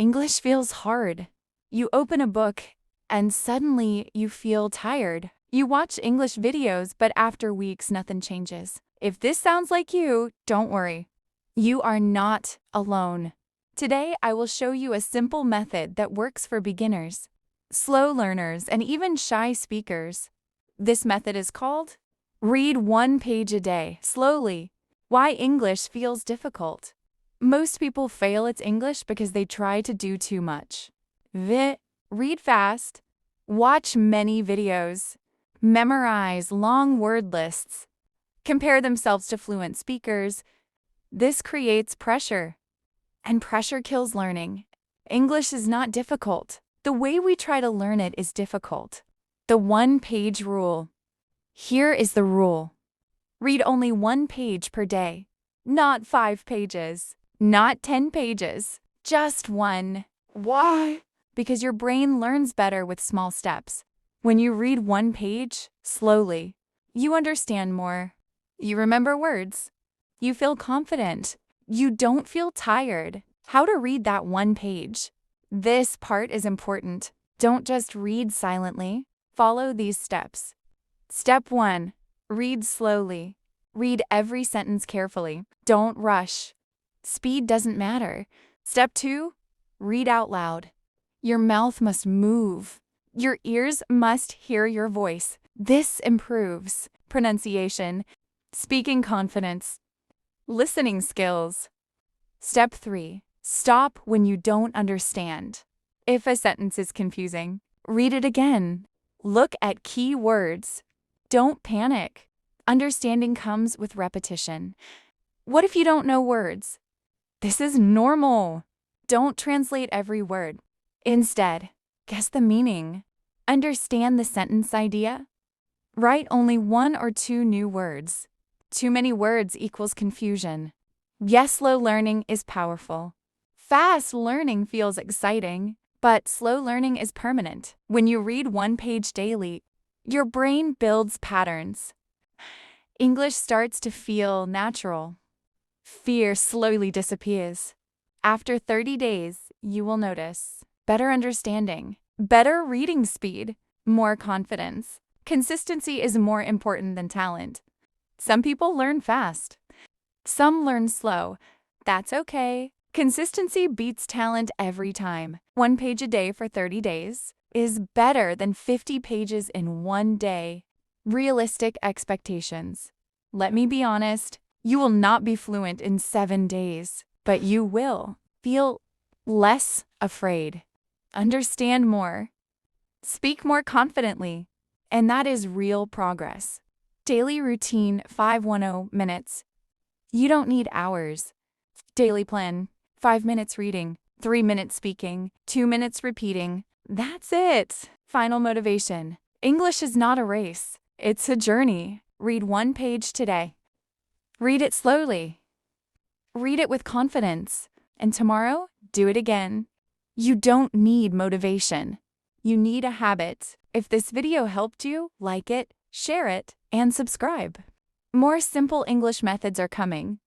English feels hard. You open a book and suddenly you feel tired. You watch English videos, but after weeks, nothing changes. If this sounds like you, don't worry. You are not alone. Today, I will show you a simple method that works for beginners, slow learners, and even shy speakers. This method is called Read One Page a Day, Slowly. Why English feels difficult. Most people fail at English because they try to do too much. Read fast, watch many videos, memorize long word lists, compare themselves to fluent speakers. This creates pressure, and pressure kills learning. English is not difficult. The way we try to learn it is difficult. The one-page rule. Here is the rule. Read only 1 page per day. Not 5 pages. Not 10 pages. Just 1. Why? Because your brain learns better with small steps. When you read 1 page, slowly, you understand more. You remember words. You feel confident. You don't feel tired. How to read that 1 page. This part is important. Don't just read silently. Follow these steps. Step 1. Read slowly. Read every sentence carefully. Don't rush. Speed doesn't matter. Step 2. Read out loud. Your mouth must move. Your ears must hear your voice. This improves pronunciation, speaking confidence, listening skills. Step 3. Stop when you don't understand. If a sentence is confusing, read it again. Look at key words. Don't panic. Understanding comes with repetition. What if you don't know words? This is normal. Don't translate every word. Instead, guess the meaning. Understand the sentence idea. Write only 1 or 2 new words. Too many words equals confusion. Yes, slow learning is powerful. Fast learning feels exciting, but slow learning is permanent. When you read 1 page daily, your brain builds patterns. English starts to feel natural. Fear slowly disappears. After 30 days, you will notice better understanding, better reading speed, more confidence. Consistency is more important than talent. Some people learn fast. Some learn slow. That's okay. Consistency beats talent every time. 1 page a day for 30 days is better than 50 pages in 1 day. Realistic expectations. Let me be honest, you will not be fluent in 7 days, but you will feel less afraid, understand more, speak more confidently, and that is real progress. Daily routine 510 minutes. You don't need hours. Daily plan 5 minutes reading, 3 minutes speaking, 2 minutes repeating. That's it. Final motivation. English is not a race. It's a journey. Read 1 page today. Read it slowly. Read it with confidence. And tomorrow, do it again. You don't need motivation. You need a habit. If this video helped you, like it, share it, and subscribe. More simple English methods are coming.